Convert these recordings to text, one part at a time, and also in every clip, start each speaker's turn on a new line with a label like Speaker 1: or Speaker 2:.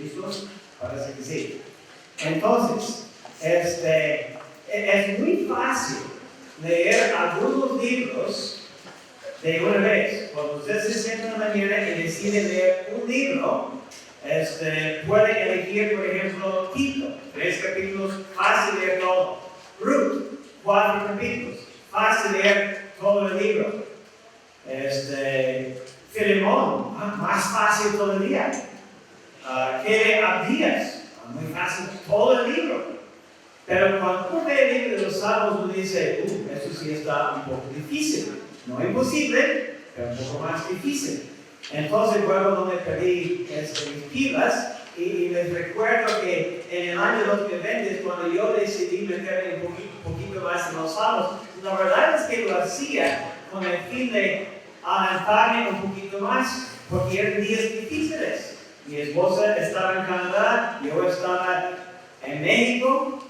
Speaker 1: Jesús? Parece que sí. Entonces, es muy fácil leer algunos libros de una vez. Cuando usted se sienta en la mañana y decide leer un libro, puede elegir, por ejemplo, Tito, 3 capítulos, fácil leer todo. Ruth, 4 capítulos, fácil leer todo el libro. Filemón, más fácil todavía. Que Abdías, muy fácil todo el libro. Pero cuando uno ve el libro de los Salmos, uno dice, eso sí está un poco difícil. No imposible, pero un poco más difícil. Entonces, luego no me perdí mis pilas y les recuerdo que en el año 2020, cuando yo decidí meterme un poquito más en los Salmos, la verdad es que lo hacía con el fin de adelantarme un poquito más, porque eran días difíciles. Mi esposa estaba en Canadá, yo estaba en México,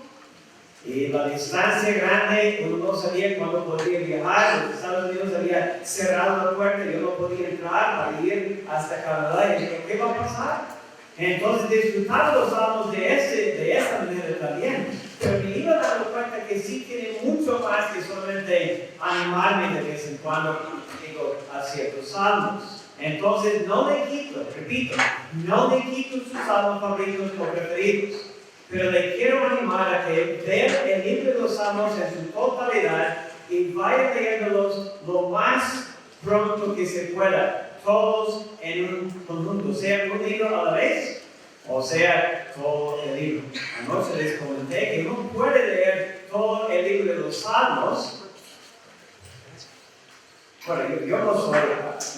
Speaker 1: y la distancia grande, uno no sabía cuándo podría viajar. Los Estados Unidos había cerrado la puerta, yo no podía entrar para ir hasta Canadá. Y dije, ¿qué va a pasar? Entonces disfrutaba los salmos de esta manera también. Pero me iba dando cuenta que sí tiene mucho más que solamente animarme de vez en cuando a ciertos salmos. Entonces no le quito, repito, no le quito sus salmos favoritos o preferidos. Pero le quiero animar a que vea el libro de los Salmos en su totalidad y vaya leyéndolos lo más pronto que se pueda, todos en un conjunto, sea un libro a la vez, o sea todo el libro. Anoche les comenté que uno puede leer todo el libro de los Salmos. Bueno, yo no soy,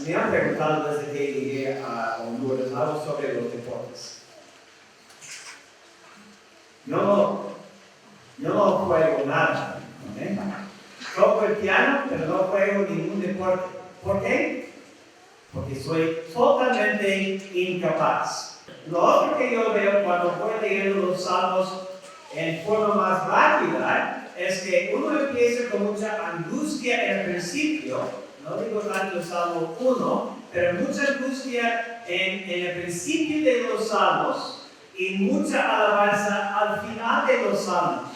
Speaker 1: me han preguntado desde que llegué a Honduras algo sobre los deportes. Yo no juego nada, ¿okay? Toco el piano, pero no juego ningún deporte. ¿Por qué? Porque soy totalmente incapaz. Lo otro que yo veo cuando voy leyendo los salmos en forma más rápida es que uno empieza con mucha angustia en el principio, no digo tanto el Salmo 1, pero mucha angustia en el principio de los salmos, y mucha alabanza al final de los salmos.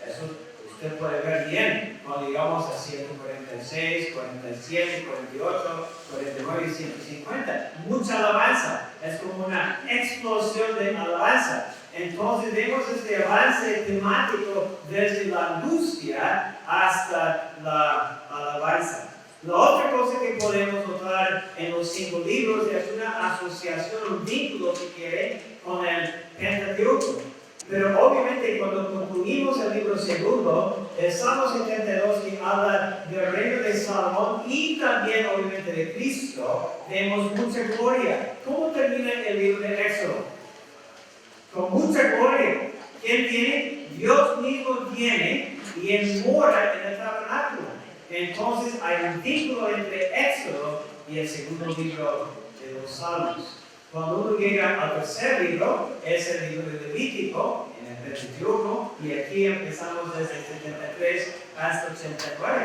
Speaker 1: Eso usted puede ver bien cuando llegamos a 146, 47, 48, 49 y 150. Mucha alabanza. Es como una explosión de alabanza. Entonces vemos este avance temático desde la angustia hasta la alabanza. La otra cosa que podemos notar en los 5 libros es una asociación, un vínculo, si quiere, con el Pentateuco. Pero obviamente cuando concluimos el libro segundo, el Salmo 72 que habla del reino de Salomón y también obviamente de Cristo, vemos mucha gloria. ¿Cómo termina el libro de Éxodo? Con mucha gloria. ¿Quién tiene? Dios mismo tiene y Él mora en el tabernáculo. Entonces hay un vínculo entre Éxodo y el segundo libro de los Salmos. Cuando uno llega al tercer libro, es el libro de Levítico, en el Pentateuco, y aquí empezamos desde el 73 hasta el 89.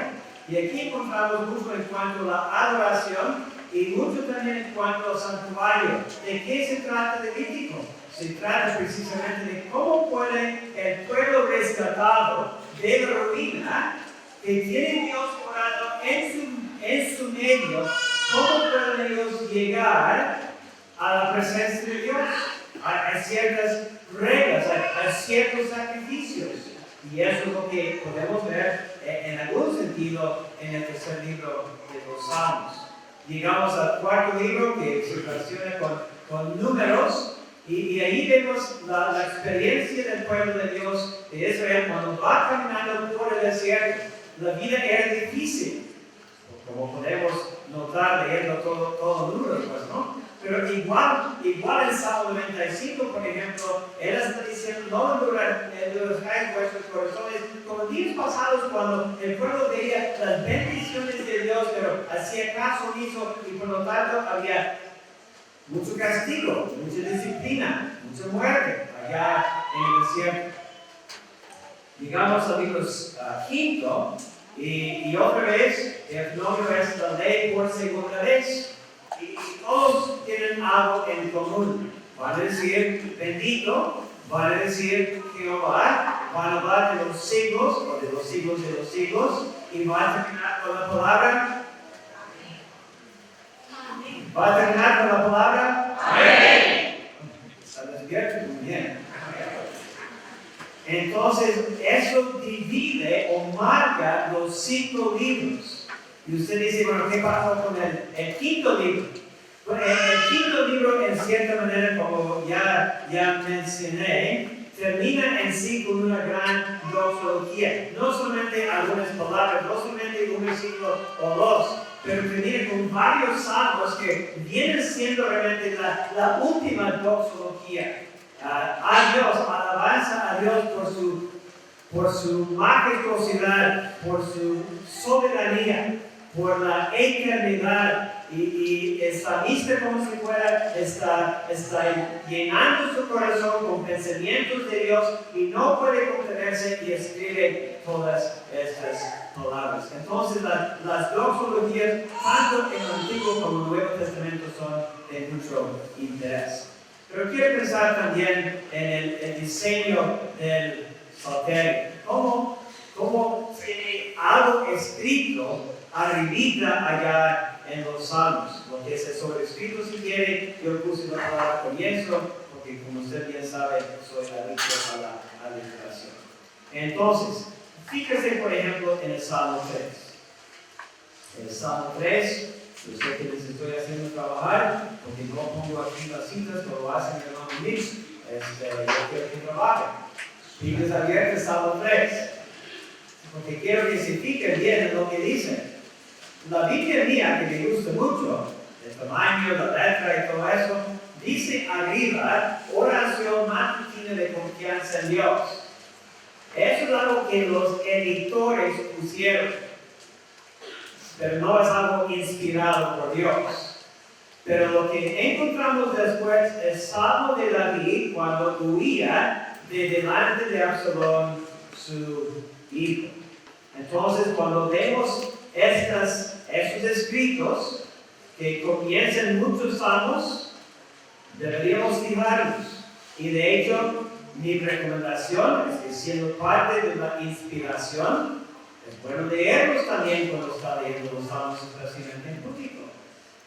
Speaker 1: Y aquí encontramos mucho en cuanto a la adoración y mucho también en cuanto al santuario. ¿De qué se trata Levítico? Se trata precisamente de cómo puede el pueblo rescatado de la ruina que tiene Dios morando en su medio, cómo pueden ellos llegar a la presencia de Dios. Hay ciertas reglas, hay ciertos sacrificios. Y eso es lo que podemos ver en algún sentido en el tercer libro de los Salmos. Llegamos al cuarto libro que se relaciona con números. Y ahí vemos la experiencia del pueblo de Dios de Israel cuando va caminando por el desierto. La vida era difícil, como podemos notar leyendo todo números, pues, ¿no? Pero igual en Salmo 95, por ejemplo, él está diciendo, no endurezcáis vuestros corazones, como días pasados cuando el pueblo veía las bendiciones de Dios, pero hacía caso omiso y por lo tanto había mucho castigo, mucha disciplina, mucha muerte allá en el desierto. Llegamos al libro quinto y otra vez el fenómeno es la ley por segunda vez. y todos tienen algo en común. Van a decir bendito, van a decir Jehová, van a hablar de los siglos o de los siglos de los siglos y van a terminar con la palabra. ¿Va a terminar con la palabra? Amén. ¿Está despierto? Muy bien. Entonces, eso divide o marca los 5 libros. Y usted dice, bueno, ¿qué pasó con el quinto libro? Bueno, el quinto libro, en cierta manera, como ya mencioné, termina en sí con una gran doxología. No solamente algunas palabras, no solamente un versículo o dos, pero termina con varios salmos que vienen siendo realmente la última doxología. A Dios, alabanza a Dios por su majestuosidad, por su soberanía, por la eternidad. Y el salmista, como si fuera, está llenando su corazón con pensamientos de Dios y no puede contenerse y escribe todas estas palabras. Entonces, las doxologías, tanto en el Antiguo como en el Nuevo Testamento, son de mucho interés. Pero quiero pensar también en el diseño del salterio. ¿Cómo tiene algo escrito arribita allá en los salmos? Lo que es el sobrescrito, si quiere, yo puse la palabra comienzo, porque como usted bien sabe, soy adicto a la literación. Entonces, fíjese por ejemplo en el Salmo 3. El Salmo 3, yo sé que les estoy haciendo trabajar, porque no pongo aquí las citas, pero lo hacen el hermano Mix. Yo quiero que trabajen. Fíjense abierto el Salmo 3, porque quiero que se fijen bien en lo que dice. La Biblia mía, que me gusta mucho, el tamaño, la letra y todo eso, dice arriba, oración matutina de confianza en Dios. Eso es algo que los editores pusieron, pero no es algo inspirado por Dios. Pero lo que encontramos después es Salmo de David cuando huía de delante de Absalón, su hijo. Entonces, cuando vemos estos escritos que comienzan muchos salmos, deberíamos fijarnos. Y de hecho, mi recomendación es que, siendo parte de la inspiración, es bueno leerlos también cuando está leyendo los salmos, especialmente en público.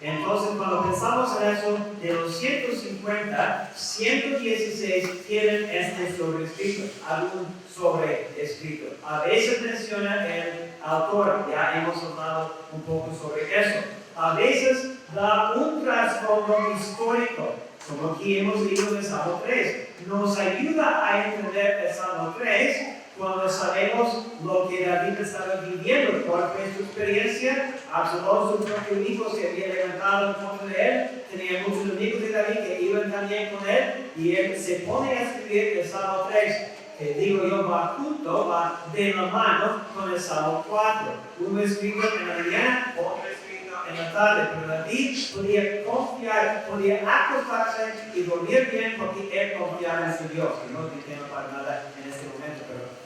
Speaker 1: Entonces, cuando pensamos en eso, de los 150, 116 tienen este sobrescrito, algún sobrescrito. A veces menciona el autor, ya hemos hablado un poco sobre eso. A veces da un trasfondo histórico, como aquí hemos leído en el Salmo 3. Nos ayuda a entender el Salmo 3 cuando sabemos lo que David estaba viviendo, cuál fue su experiencia. Absalón, su propio hijo, se había levantado en contra de él, tenía muchos amigos de David que iban también con él, y él se pone a escribir el Salmo 3, que digo yo, va junto, va de la mano con el Salmo 4. Uno escrito en la mañana, otro escrito en la tarde, pero David podía confiar, podía acostarse y dormir bien porque él confiaba en su Dios, que no entiendo para nada en este momento, pero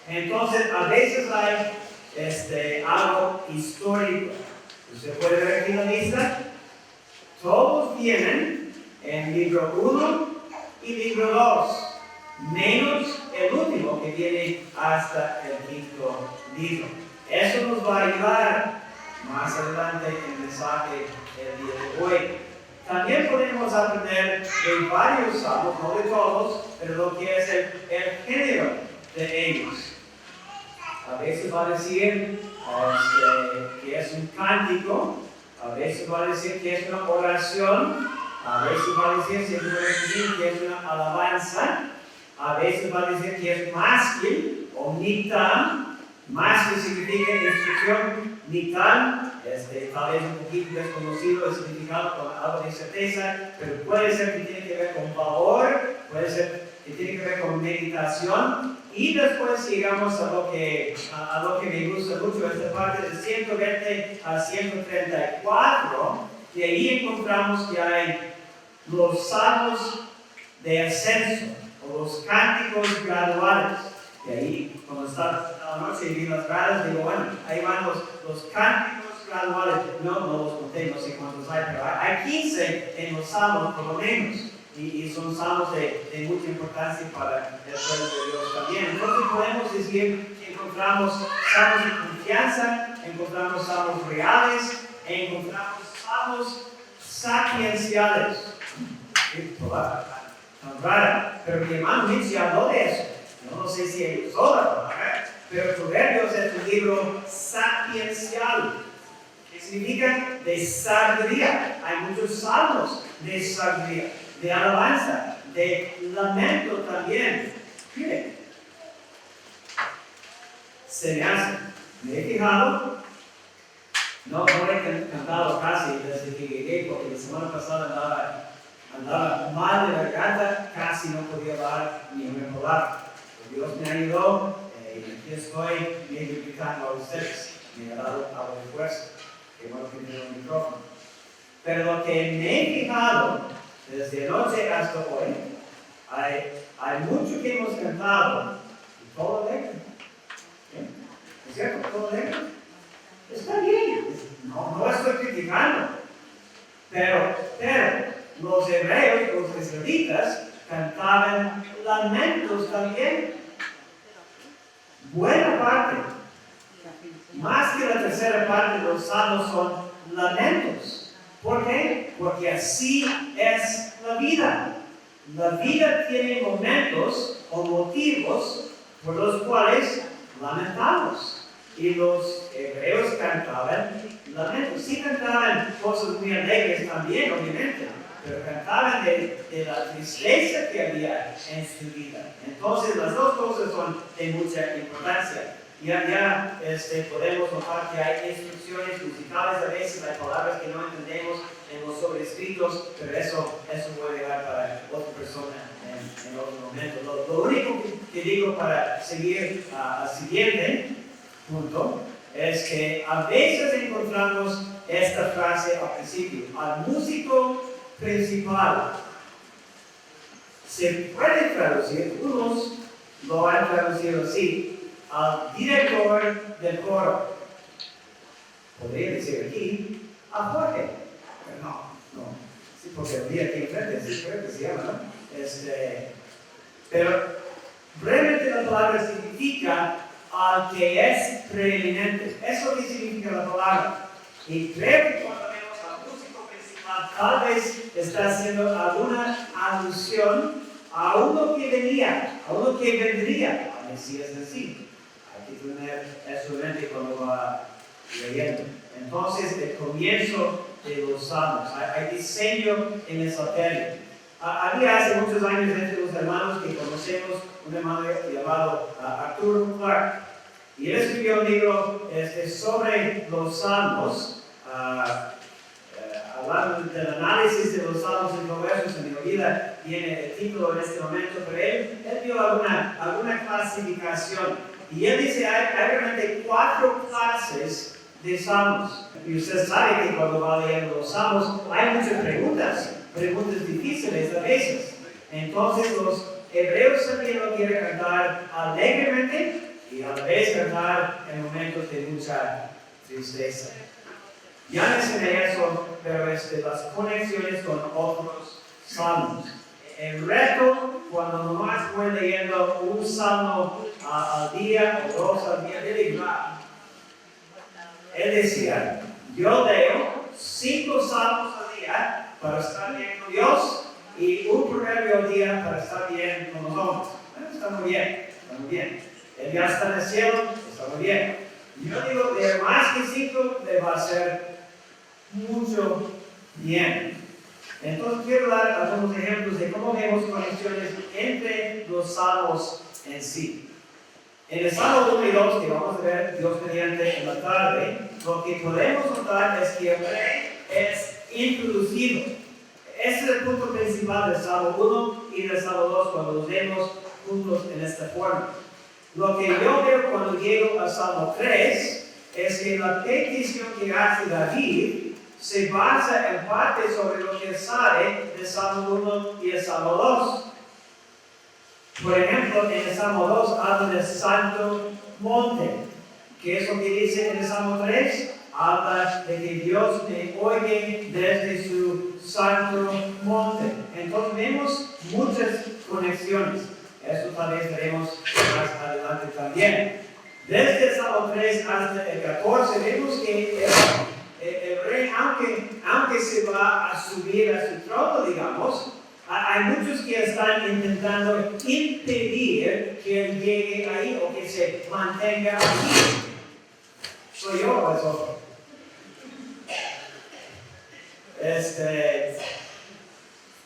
Speaker 1: entonces, a veces hay algo histórico. Usted puede ver aquí la lista. Todos vienen en libro 1 y libro 2, menos el último que viene hasta el 5º libro. Eso nos va a ayudar más adelante en el mensaje el día de hoy. También podemos aprender de varios salmos, no de todos, pero lo que es el género de ellos. A veces va a decir que es un cántico, a veces va a decir que es una oración, a veces va a decir que es una alabanza, a veces va a decir que es másquil o nitam. Másquil significa instrucción, nitam, tal vez un poquito desconocido el significado con algo de certeza, pero puede ser que tiene que ver con valor, puede ser que tiene que ver con meditación. Y después llegamos a lo que me gusta mucho, esta parte de 120 a 134, y ahí encontramos que hay los salmos de ascenso, o los cánticos graduales. Y ahí, cuando estaba la noche y vi las gradas, digo, bueno, ahí van los cánticos anuales, no los conté, no sé cuántos hay, pero hay 15 en los salmos por lo menos. Y son salmos de mucha importancia para el pueblo de Dios también. Entonces podemos decir que encontramos salmos de confianza, encontramos salmos reales, encontramos salmos sapienciales. Tan rara, pero mi hermano Mitzi habló de eso. Yo no sé si él usó la palabra, pero Proverbios es un libro sapiencial. ¿Qué significa? De sabiduría. Hay muchos salmos de sabiduría, de alabanza, de lamento también. Miren, se me hace. Me he fijado, no he cantado casi desde que llegué, porque la semana pasada andaba mal de garganta, casi no podía hablar ni una palabra. Dios me ayudó y aquí estoy medio gritando a ustedes. Me ha dado algo de fuerza. Qué bueno que tengo un micrófono. Pero lo que me he fijado desde anoche hasta hoy, hay mucho que hemos cantado y todo alegre. ¿Es cierto? Todo alegre. Está bien. No estoy criticando. Pero los hebreos, los israelitas, cantaban lamentos también. Buena parte, más que la tercera parte de los salmos son lamentos. ¿Por qué? Porque así es la vida. La vida tiene momentos o motivos por los cuales lamentamos. Y los hebreos cantaban lamentos. Sí cantaban cosas muy alegres también, obviamente, pero cantaban de la tristeza que había en su vida. Entonces, las dos cosas son de mucha importancia. Ya podemos notar que hay instrucciones musicales, a veces hay palabras que no entendemos en los sobrescritos, pero eso puede llegar para otra persona en otro momento. Lo único que digo para seguir al siguiente punto es que a veces encontramos esta frase al principio: al músico principal. Se puede traducir, unos lo han traducido así, al director del coro. Podría decir aquí, a Jorge. Pero no. Sí, porque el día aquí enfrente, sí, creo que se llama, ¿no? Pero brevemente la palabra significa al que es preeminente. Eso es lo que significa la palabra. Y creo que cuando vemos al músico principal, tal vez está haciendo alguna alusión a uno que venía, a uno que vendría. A Mesías en sí. Hay que tener eso en mente cuando va leyendo. Entonces, el comienzo de los salmos. Hay diseño en el salterio. Había hace muchos años entre los hermanos que conocemos un hermano llamado Arthur Clark, y él escribió un libro sobre los salmos, hablando del análisis de los salmos y Proverbios. Se me olvida tiene el título en este momento, pero él dio alguna clasificación, y él dice hay realmente 4 clases de salmos. Y usted sabe que cuando va leyendo los salmos hay muchas preguntas difíciles a veces. Entonces los hebreos también lo quieren cantar alegremente y a la vez cantar en momentos de mucha tristeza. Ya mencioné eso, pero las conexiones con otros salmos. El reto, cuando nomás voy leyendo un salmo al día o 2 al día, él decía, yo leo 5 salmos al día para estar bien con Dios y un proverbio al día para estar bien con los hombres. Bueno, está muy bien. Él ya está en el cielo, está muy bien. Yo digo, de más que 5 le va a hacer mucho bien. Entonces quiero dar algunos ejemplos de cómo vemos conexiones entre los salmos en sí. En el Salmo 1 y 2, que vamos a ver Dios mediante en la tarde, lo que podemos notar es que el rey es introducido. Ese es el punto principal del Salmo 1 y del Salmo 2 cuando los vemos juntos en esta forma. Lo que yo veo cuando llego al Salmo 3 es que la petición que hace David se basa en parte sobre lo que sale del Salmo 1 y el Salmo 2. Por ejemplo, en el Salmo 2 habla del santo monte. ¿Qué es lo que dice en el Salmo 3? habla de que Dios me oye desde su santo monte. Entonces vemos muchas conexiones. Eso tal vez veremos más adelante también. Desde el Salmo 3 hasta el 14 vemos que el rey, aunque se va a subir a su trono, digamos, hay muchos que están intentando impedir que él llegue ahí o que se mantenga ahí. ¿Soy yo o es otro?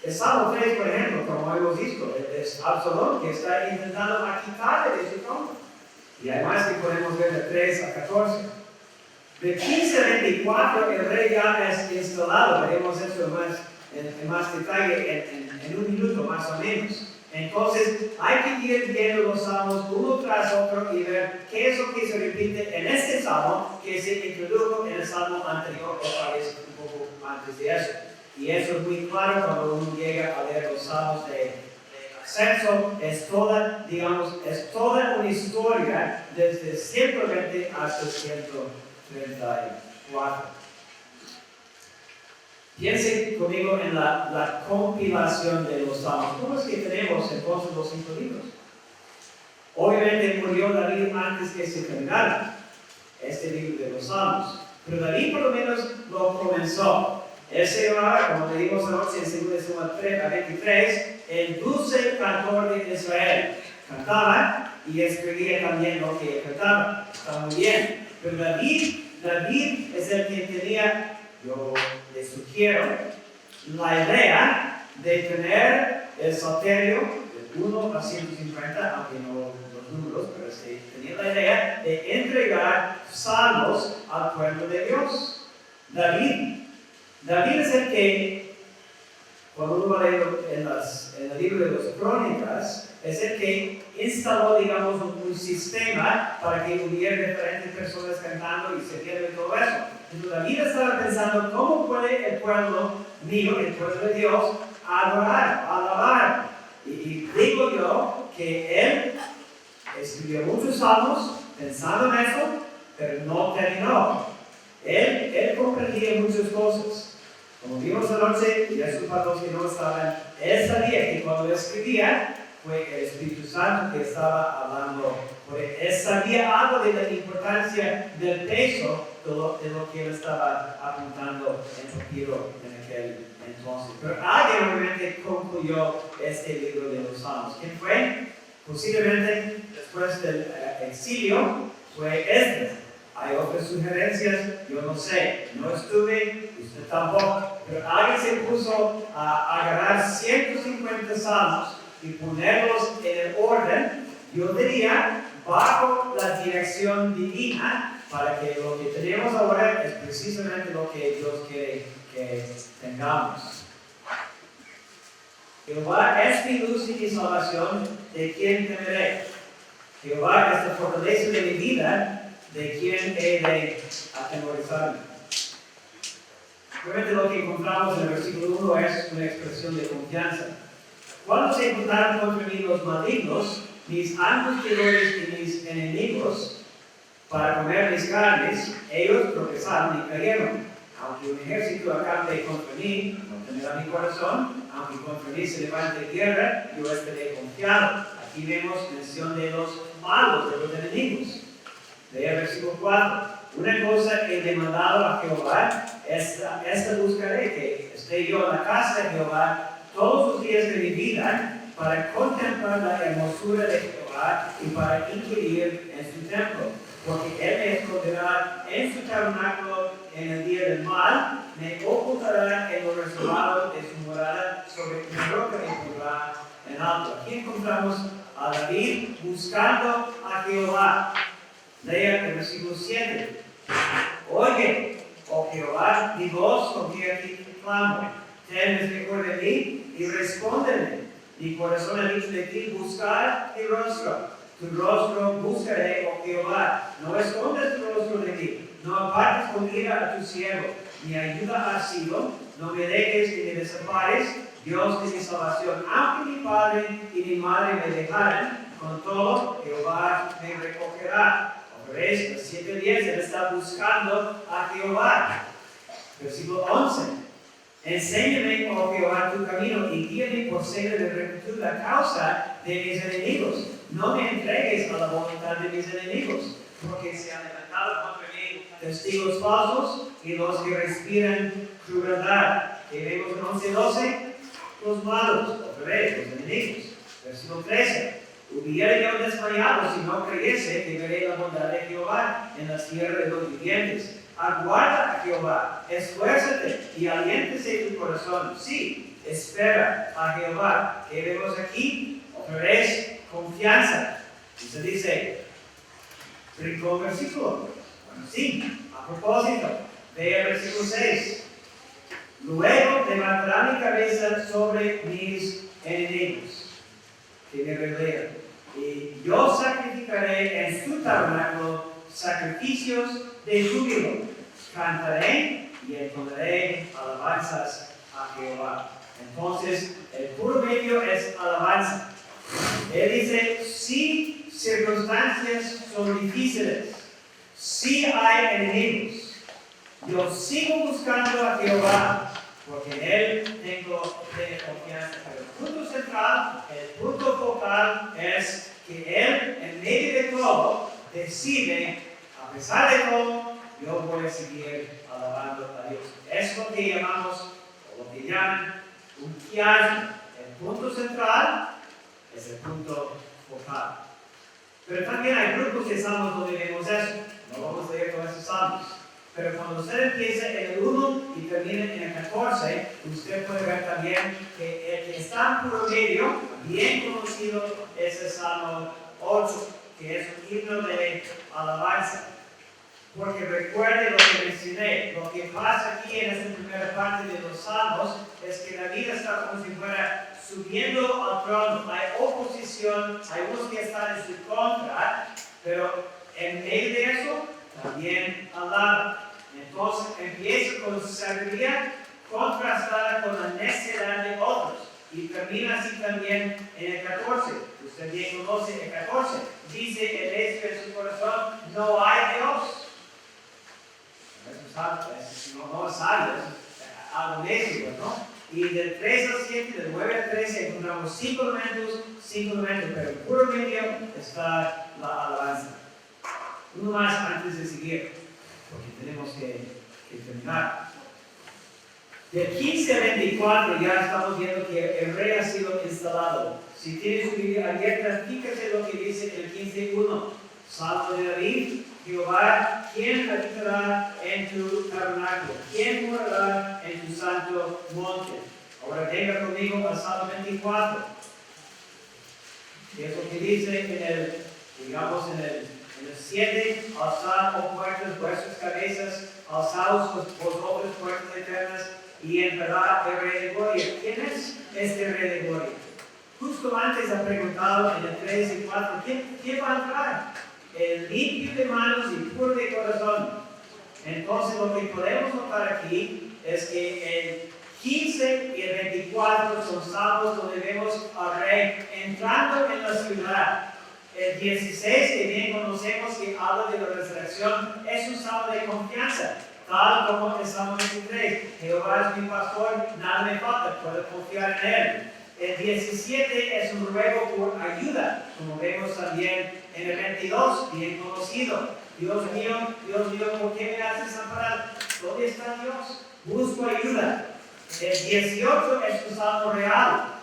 Speaker 1: El Salmo 3, por ejemplo, como hemos visto, es Absalón que está intentando quitarle de su trono. Y además que podemos ver de 3 a 14. De 15 a 24 el rey ya es instalado. Veremos eso en más detalle en un minuto más o menos. Entonces hay que ir viendo los salmos uno tras otro y ver qué es lo que se repite en este salmo que se introdujo en el salmo anterior o tal vez un poco antes de eso. Y eso es muy claro cuando uno llega a leer los salmos de ascenso. Es toda una historia desde 120 hasta 134. Piensen conmigo en la compilación de los salmos. ¿Cómo es que tenemos entonces los 5 libros? Obviamente murió David antes que se terminara este libro de los salmos. Pero David por lo menos lo comenzó. Él se llamaba, como leímos anoche en 2 Samuel 23, el dulce cantor de Israel. Cantaba y escribía también lo que cantaba. Está muy bien. Pero David es el que tenía, yo le sugiero, la idea de tener el salterio de 1 a 150, aunque no los números, pero sí, tenía la idea de entregar salmos al pueblo de Dios. David es el que, cuando uno va a leer en el libro de las Crónicas, es el que instaló, digamos, un sistema para que hubiera diferentes personas cantando y se pierde todo eso. Entonces David estaba pensando, ¿cómo puede el pueblo mío, el pueblo de Dios, adorar, alabar? Y digo yo que él escribió muchos salmos pensando en eso, pero no terminó. Él comprendía muchas cosas. Como vimos anoche, y eso para los que no estaban, él sabía que cuando escribía fue el Espíritu Santo que estaba hablando. Porque él sabía algo de la importancia del peso de lo que él estaba apuntando en papiro en aquel entonces. Pero alguien obviamente concluyó este libro de los Salmos. ¿Quién fue? Posiblemente después del exilio fue Esdras. Hay otras sugerencias, yo no sé, no estuve, usted tampoco, pero alguien se puso a agarrar 150 salmos y ponerlos en el orden, yo diría, bajo la dirección divina, para que lo que tenemos ahora es precisamente lo que Dios quiere que tengamos. Jehová es mi luz y mi salvación, ¿de quién temeré? Jehová es la fortaleza de mi vida, ¿de quién he de atemorizarme? Realmente lo que encontramos en el versículo 1 es una expresión de confianza. Cuando se encontraron contra mí los malignos, mis angustiadores y mis enemigos, para comer mis carnes, ellos tropezaron y cayeron. Aunque un ejército acampe contra mí, no temerá mi corazón. Aunque contra mí se levante guerra, yo estaré confiado. Aquí vemos mención de los malos, de los enemigos. Vea el versículo 4. Una cosa he demandado a Jehová, esta buscaré, que esté yo en la casa de Jehová todos los días de mi vida, para contemplar la hermosura de Jehová y para inquirir en su templo. Porque Él me esconderá en su tabernáculo en el día del mal, me ocultará en lo reservado de su morada, sobre mi roca y pondrá en alto. Aquí encontramos a David buscando a Jehová. Lea el versículo 7. Oye, oh Jehová, mi voz con que a ti clamo. Ten misericordia de mí y respóndeme. Mi corazón ha dicho de ti, buscar mi rostro. Tu rostro buscaré, oh Jehová. No escondas tu rostro de mí. No apartes con ira a tu siervo. Mi ayuda ha sido. No me dejes ni me desampares, Dios de mi salvación. Aunque mi padre y mi madre me dejaran, con todo Jehová me recogerá. ¿Veis? Los 7 días él está buscando a Jehová. Versículo 11. Enséñame, oh Jehová, tu camino y guíame por senda de rectitud a causa de mis enemigos. No me entregues a la voluntad de mis enemigos, porque se han levantado contra mí testigos falsos y los que respiran crueldad. Y vemos en 11:12, los malos, otra vez, los enemigos. Versículo 13. Hubiera yo desmayado si no creyese que veré la bondad de Jehová en la tierra de los vivientes. Aguarda a Jehová, esfuérzate y aliéntese tu corazón. Sí, espera a Jehová. ¿Qué vemos aquí? Otra vez, confianza. Y se dice, brincó el versículo. Bueno, sí, a propósito, ve el versículo 6. Luego levantará mi cabeza sobre mis enemigos que me rodean, y yo sacrificaré en su tabernáculo sacrificios de júbilo. Cantaré y entonaré alabanzas a Jehová. Entonces, el puro medio es alabanza. Él dice, si circunstancias son difíciles, si hay enemigos, yo sigo buscando a Jehová, porque en Él tengo confianza. Pero el punto central, el punto focal es que Él, en medio de todo, decide, a pesar de todo, yo voy a seguir alabando a Dios. Es lo que llamamos, o lo que llaman, un quiasma. El punto central es el punto focal. Pero también hay grupos de salmos donde vemos eso. No vamos a leer todos esos salmos. Pero cuando usted empieza en el 1 y termina en el 14, usted puede ver también que el que está en puro medio, bien conocido, es el Salmo 8, que es un himno de alabanza. Porque recuerde lo que mencioné, lo que pasa aquí en esta primera parte de los salmos es que la vida está como si fuera subiendo al trono. Hay oposición, hay unos que están en su contra, pero en medio de eso también alaba. Entonces empieza con su sabiduría contrastada con la necedad de otros. Y termina así también en el 14. Usted bien conoce el 14. Dice el necio en su corazón, no hay Dios. No es algo, es algo necio, ¿no? Y del 3 al 7, del 9 al 13, encontramos 5 elementos, pero en puro medio está la alabanza. Uno más antes de seguir, porque tenemos que terminar. Del 15 al 24 ya estamos viendo que el rey ha sido instalado. Si tienes su Biblia abierta, fíjate lo que dice el 15:1. Salmo de David, Jehová, ¿quién habitará en tu tabernáculo? ¿Quién morará en tu santo monte? Ahora venga conmigo al Salmo 24. Es lo que dice en el 7, alzad, oh puertas, vuestras cabezas, alzaos vosotros puertas eternas, y entrará el Rey de Gloria. ¿Quién es este Rey de Gloria? Justo antes ha preguntado en el 3 y 4, ¿quién va a entrar? El limpio de manos y puro de corazón. Entonces lo que podemos notar aquí es que el 15 y el 24 son salmos donde vemos al rey entrando en la ciudad. El 16, que bien conocemos, que habla de la resurrección, es un salmo de confianza, tal como el Salmo 23. Jehová es mi pastor, nada me falta, puedo confiar en Él. El 17 es un ruego por ayuda, como vemos también en el 22, bien conocido. Dios mío, ¿por qué me has desamparado? ¿Dónde está Dios? Busco ayuda. El 18 es un salmo real.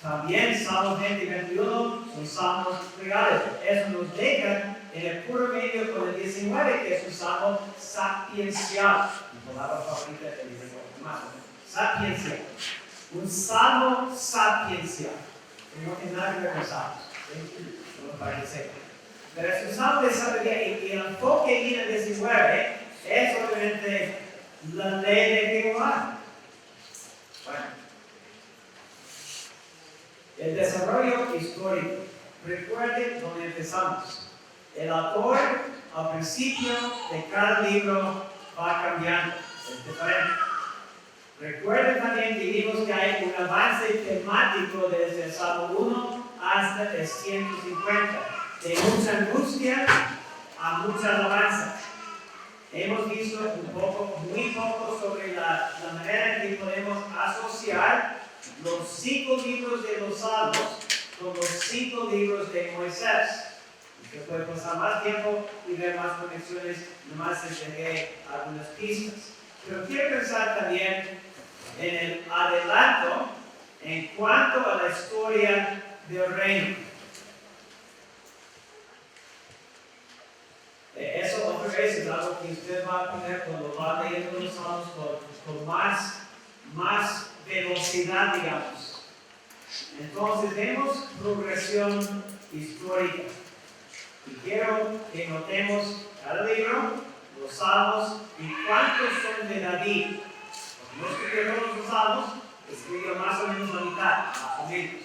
Speaker 1: También Salmos 20 y 21 son salmos reales. Eso nos deja en el puro medio con el 19, que es un salmo sapiencial. Mi palabra favorita es el lenguaje. Sapiencial. Un salmo sapiencial. No tiene nada que ver con salmos. No parece. Pero es un salmo de sabiduría. Y el enfoque en el 19 es obviamente la ley de Jehová. Bueno. El desarrollo histórico. Recuerden donde empezamos. El autor al principio de cada libro va cambiando. Es diferente. Recuerden también que vimos que hay un avance temático desde el Salmo 1 hasta el 150. De mucha angustia a mucha alabanza. Hemos visto muy poco sobre la manera en que podemos asociar los 5 libros de los Salmos con los 5 libros de Moisés. Usted puede pasar más tiempo y ver más conexiones, nomás les dejé algunas pistas. Pero quiero pensar también en el adelanto en cuanto a la historia del reino. Eso otra vez es algo que usted va a tener cuando va leyendo los Salmos con más velocidad, digamos. Entonces vemos progresión histórica. Y quiero que notemos cada libro, los Salmos y cuántos son de David. No escribió todos los Salmos, escribió más o menos la mitad, más o menos.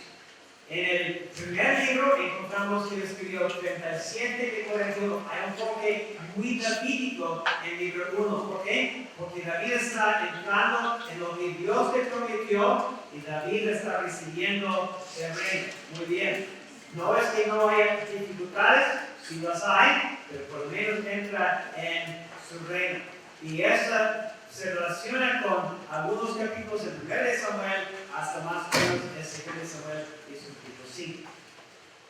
Speaker 1: En el primer libro encontramos que escribió 37 de 41. Hay un toque muy davídico en el libro 1. ¿Por qué? Porque David está entrando en lo que Dios le prometió y David está recibiendo el reino. Muy bien. No es que no haya dificultades, sí las hay, pero por lo menos entra en su reino. Y esa se relaciona con algunos capítulos del 1 de Samuel hasta más o menos el 2 de Samuel y su capítulo 5.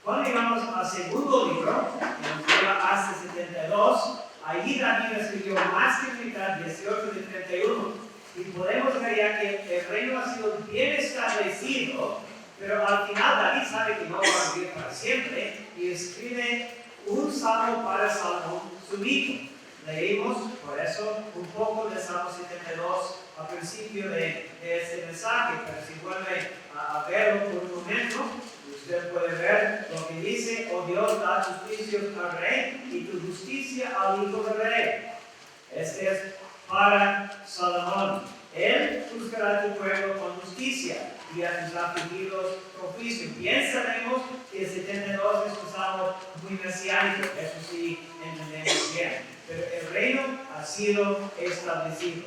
Speaker 1: Cuando llegamos al segundo libro, que nos lleva hasta 72, allí David escribió más que mitad, 18 de 31, y podemos ver ya que el reino ha sido bien establecido, pero al final David sabe que no va a vivir para siempre y escribe un salmo para Salomón, su hijo. Leímos, por eso, un poco de Salmo 72 al principio de este mensaje, pero si vuelve a verlo por un momento, usted puede ver lo que dice: oh Dios, da justicia al rey y tu justicia al hijo del rey. Este es para Salomón. Él juzgará a tu pueblo con justicia y a tus afligidos con juicio. Bien sabemos que el 72 es un salmo muy mesiánico, eso sí entendemos bien. Pero el reino ha sido establecido.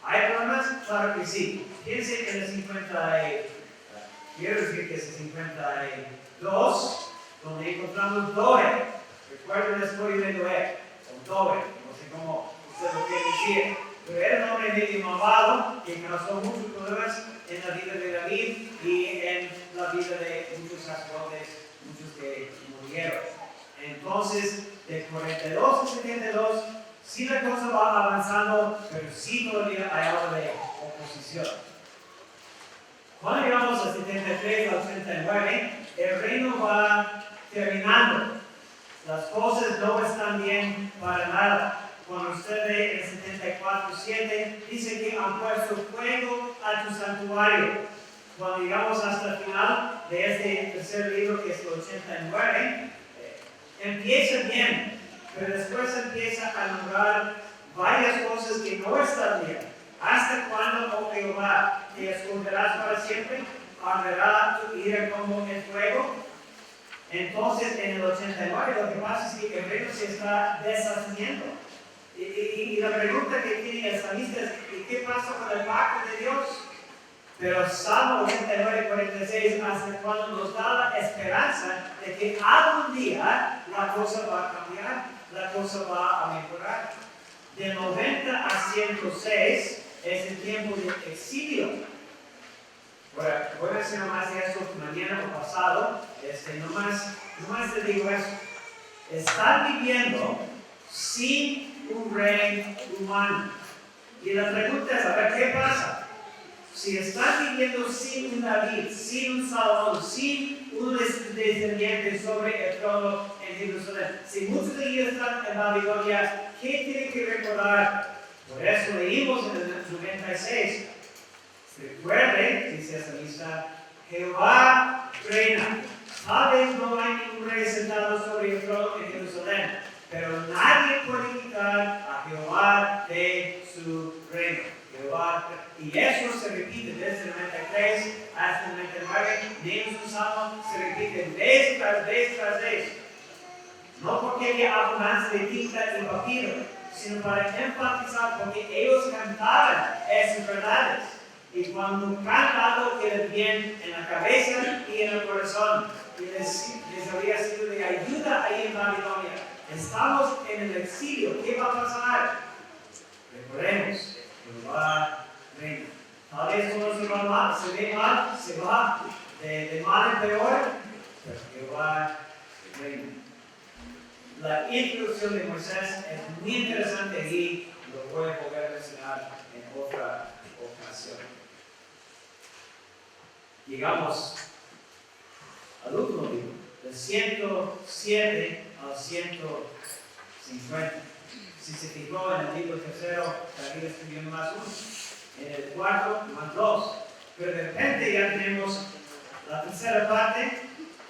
Speaker 1: ¿Hay problemas? Claro que sí. Piense en el 52, donde encontramos Doeg. Recuerden la historia de Doeg, o Doeg, no sé cómo usted lo quiere decir. Pero era un hombre medio malvado que causó muchos problemas en la vida de David y en la vida de muchos sacerdotes, muchos que murieron. Entonces, de 42 a 72, sí la cosa va avanzando, pero sí todavía hay algo de oposición. Cuando llegamos a 73 al 89, el reino va terminando. Las cosas no están bien para nada. Cuando usted ve el 74:7, dice que han puesto fuego a tu santuario. Cuando llegamos hasta el final de este tercer libro, que es el 89, empieza bien, pero después empieza a nombrar varias cosas que no están bien. ¿Hasta cuándo, oh Jehová, te esconderás para siempre? ¿Arderá tu ira como el fuego? Entonces, en el 89, lo que pasa es que el reino se está deshaciendo. Y la pregunta que tiene el salmista es: ¿y qué pasa con el pacto de Dios? Pero Salmo 89:46, hasta cuando nos da la esperanza de que algún día la cosa va a cambiar, la cosa va a mejorar. De 90 a 106 es el tiempo de exilio. Ahora, voy a decir nomás eso mañana o pasado, nomás te digo eso. Están viviendo sin un rey humano. Y la pregunta es, a ver, ¿qué pasa? Si están viviendo sin un David, sin un Salomón, sin un descendiente sobre el trono en Jerusalén, si muchos de ellos están en Babilonia, ¿qué tienen que recordar? Por eso leímos en el 96. Recuerden, dice esta lista, Jehová reina. Tal vez no hay ningún rey sentado sobre el trono en Jerusalén, pero nadie puede quitar a Jehová de su reino. Jehová, y eso se repite desde el 93 hasta el 99, leemos un salmo, se repite vez tras vez tras vez. No porque haya abundancia de tinta y papiro, sino para enfatizar, porque ellos cantaban esas verdades. Y cuando canta algo queda bien en la cabeza y en el corazón. Y les habría sido de ayuda ahí en Babilonia. estamos en el exilio. ¿Qué va a pasar? Recordemos, Jehová reina. Tal vez uno se va mal, se va de mal en peor, pero Jehová reina. La introducción de Moisés es muy interesante y lo voy a volver a mencionar en otra ocasión. Llegamos al último libro, del 107 al 150. Si se fijó en el libro tercero, David escribió más uno. En el cuarto, más dos. Pero de repente ya tenemos la tercera parte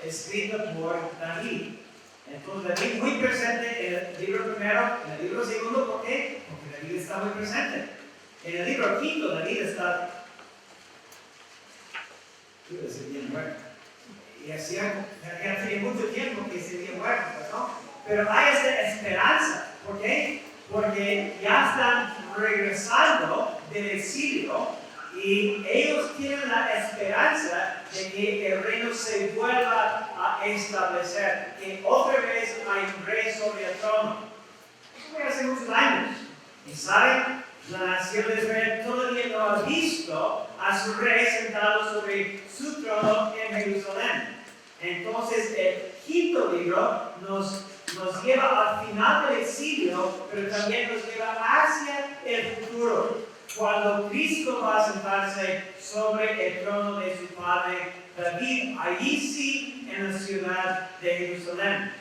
Speaker 1: escrita por David. Entonces David muy presente en el libro primero, en el libro segundo. ¿Por qué? Porque David está muy presente. En el libro quinto, David está, quiero decir, bien muerto. Y hacía mucho tiempo que se había muerto, ¿no? Pero hay esa esperanza. ¿Por qué? Porque ya están regresando del exilio y ellos tienen la esperanza de que el reino se vuelva a establecer, que otra vez hay un rey sobre el trono. Eso fue hace muchos años. Y saben, la nación de Israel todavía no ha visto a su rey sentado sobre su trono en Jerusalén. Entonces el quinto libro nos lleva al final del exilio, pero también nos lleva hacia el futuro, cuando Cristo va a sentarse sobre el trono de su padre David, allí sí en la ciudad de Jerusalén.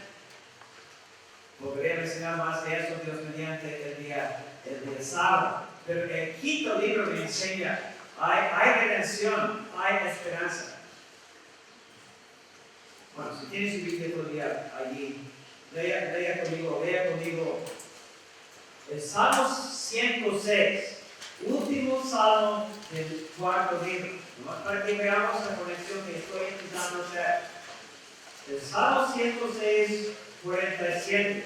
Speaker 1: Volveré a mencionar más de eso, Dios mediante, el día sábado. Pero el quinto libro me enseña, hay redención, hay esperanza. Bueno, si tienes su Biblia todavía allí, lea conmigo el Salmo 106, último salmo del cuarto libro, para que veamos la conexión que estoy intentando hacer. El Salmo 106, 47.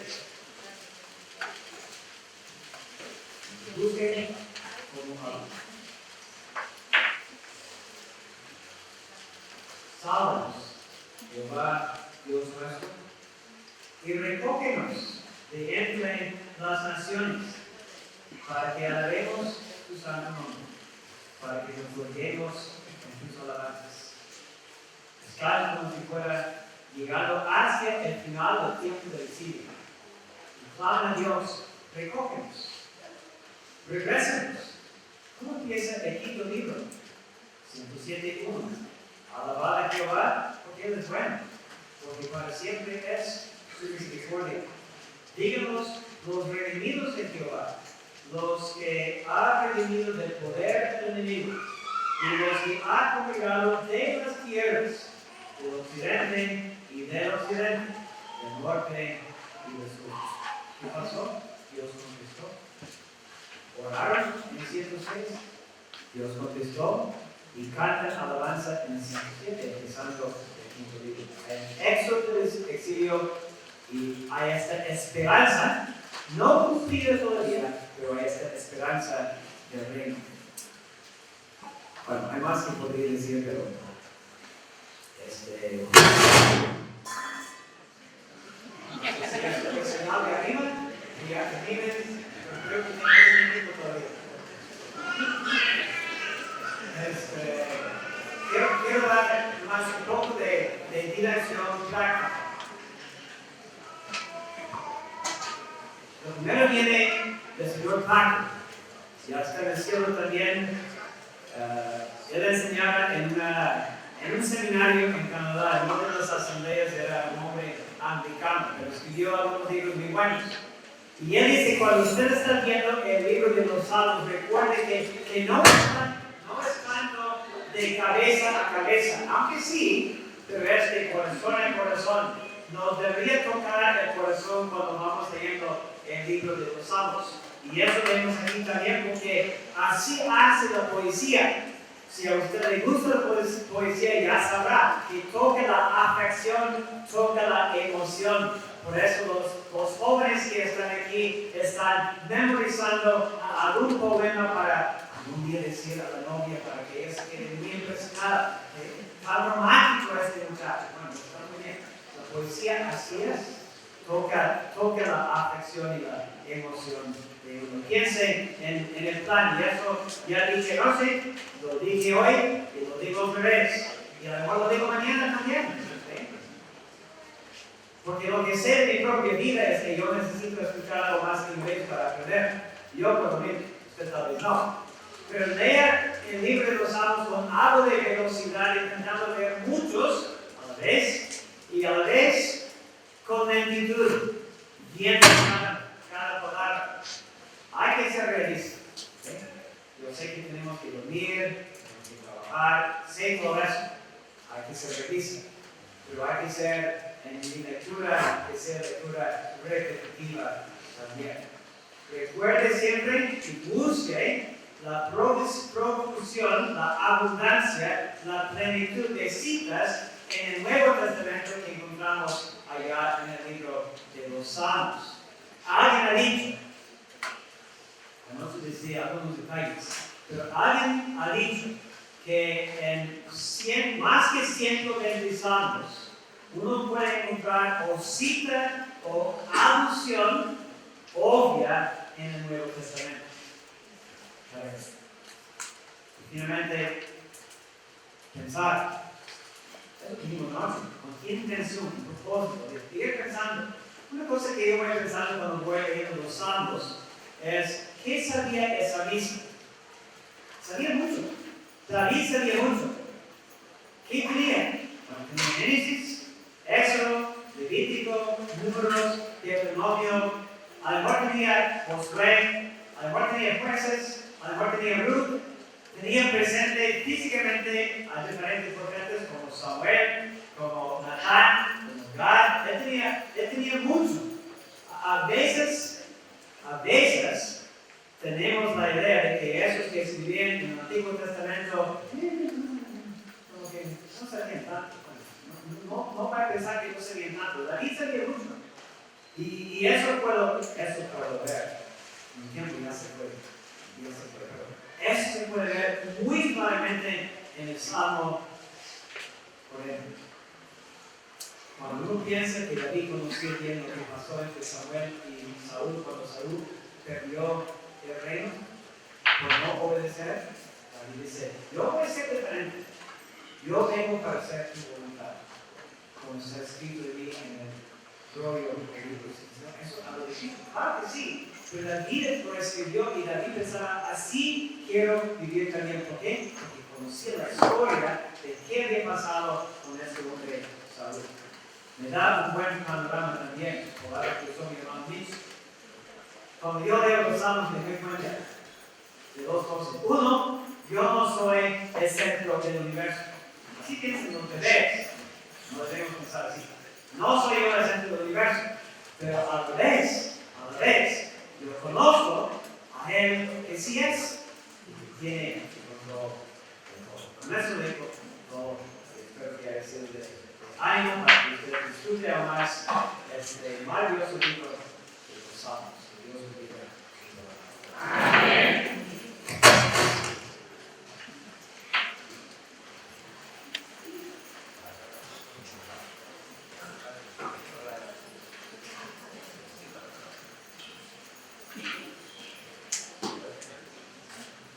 Speaker 1: Busquen como habla. Salmos, Jehová, Dios nuestro, y recógenos de entre las naciones, para que alabemos tu santo nombre, para que nos gloriemos en tus alabanzas. Estamos como si fuera llegando hacia el final del tiempo del exilio. Y claman a Dios, recógenos, regrésanos. ¿Cómo empieza el quinto libro? 107:1. Alabad a Jehová, porque Él es bueno, porque para siempre es su misericordia. Díganos los redimidos de Jehová, los que ha redimido del poder del enemigo, y los que ha congregado de las tierras, del occidente y del occidente, del norte y del sur. ¿Qué pasó? Dios contestó. Oraron en el 106, Dios contestó, y cantan alabanza en el 107, empezando el quinto libro. En éxodo del exilio, y hay esta esperanza, no cumplida todavía, pero hay esta esperanza del reino. Bueno, hay más que podría decir, pero el señal de arriba, y animen, creo que tengo un minuto todavía. Quiero dar más un poco de dirección práctica. Lo primero viene del señor Packer. Ya está en el cielo también. Él enseñaba en un seminario en Canadá. En una de las asambleas era un hombre anglicano, pero escribió algunos libros muy buenos. Y él dice, cuando usted está viendo el libro de los Salmos, recuerde que no es tanto de cabeza a cabeza, aunque sí, pero es de corazón a corazón. Nos debería tocar el corazón cuando vamos leyendo el libro de los Salmos. Y eso vemos aquí también porque así hace la poesía. Si a usted le gusta la poesía, ya sabrá que toca la afección, toca la emoción. Por eso los jóvenes que están aquí están memorizando algún poema para algún día decir a la novia para que ella se quede muy impresionada. Tan romántico este muchacho. Bueno, está muy bien. La poesía así es. toca la afección y la emoción de uno. Piensen en el plan, y eso ya dije anoche, lo dije hoy y lo digo otra vez. Y a lo mejor lo digo mañana también. ¿Sí? Porque lo que sé de mi propia vida es que yo necesito escuchar algo más que inglés para aprender. Yo puedo ir, usted tal vez no. Pero leer el libro de los Salmos con algo de velocidad, intentando leer muchos a la vez, y a la vez con lentitud, viendo cada palabra. Hay que ser realistas. ¿Sí? Yo sé que tenemos que dormir, tenemos que trabajar, sé todo eso. Hay que ser realistas. Pero hay que ser, en mi lectura, hay que ser lectura repetitiva también. Recuerde siempre y busque la profusión, la abundancia, la plenitud de citas en el Nuevo Testamento que encontramos allá en el libro de los Salmos. Alguien ha dicho, no se decía algunos detalles, pero alguien ha dicho que en más que 120 salmos uno puede encontrar o cita o alusión obvia en el Nuevo Testamento. Y finalmente, pensar. Eso que dijimos, ¿no? Con qué intención, con propósito, de ir pensando. Una cosa que yo voy pensando cuando voy leyendo los salmos es, ¿qué sabía el salmista? Sabía mucho. David sabía mucho. ¿Qué tenía? Bueno, tenía Génesis, Éxodo, Levítico, Números, Deuteronomio, a lo mejor tenía Josué, a lo mejor tenía Jueces, a lo mejor tenía Ruth, tenía presente físicamente a diferentes profetas como Samuel, como Natán, como Gad. Él tenía mucho. A veces tenemos la idea de que esos que escribían en el Antiguo Testamento como que no sabían tanto. No va a pensar que no sabían tanto. David sabía mucho. Y eso puedo ver. Mi tiempo ya se fue. Eso se puede ver muy claramente en el Salmo, por ejemplo. Cuando uno piensa que David conocía bien lo que pasó entre Samuel y Saúl, cuando Saúl perdió el reino por no obedecer, David dice, yo voy a ser diferente. Yo vengo para hacer tu voluntad. Como está escrito de mí en el Gloria de Dios. Eso habla de ti. Claro que sí. Pero David lo escribió y David pensaba, así quiero vivir también. ¿Por qué? Porque conocía la historia de qué había pasado con este hombre Saúl. Me da un buen panorama también, por la reflexión mi hermano Mitch. Cuando yo leo los salmos me doy cuenta de dos cosas. Uno, yo no soy el centro del universo. Así piensan los bebés. No debemos pensar así. No soy yo el centro del universo. Pero al revés, yo conozco a Él que sí es y que tiene el control de todo. Con eso digo todo. Espero que haya sido de ánimo para que usted disfrute aún más este maravilloso libro de los Salmos. Dios bendiga.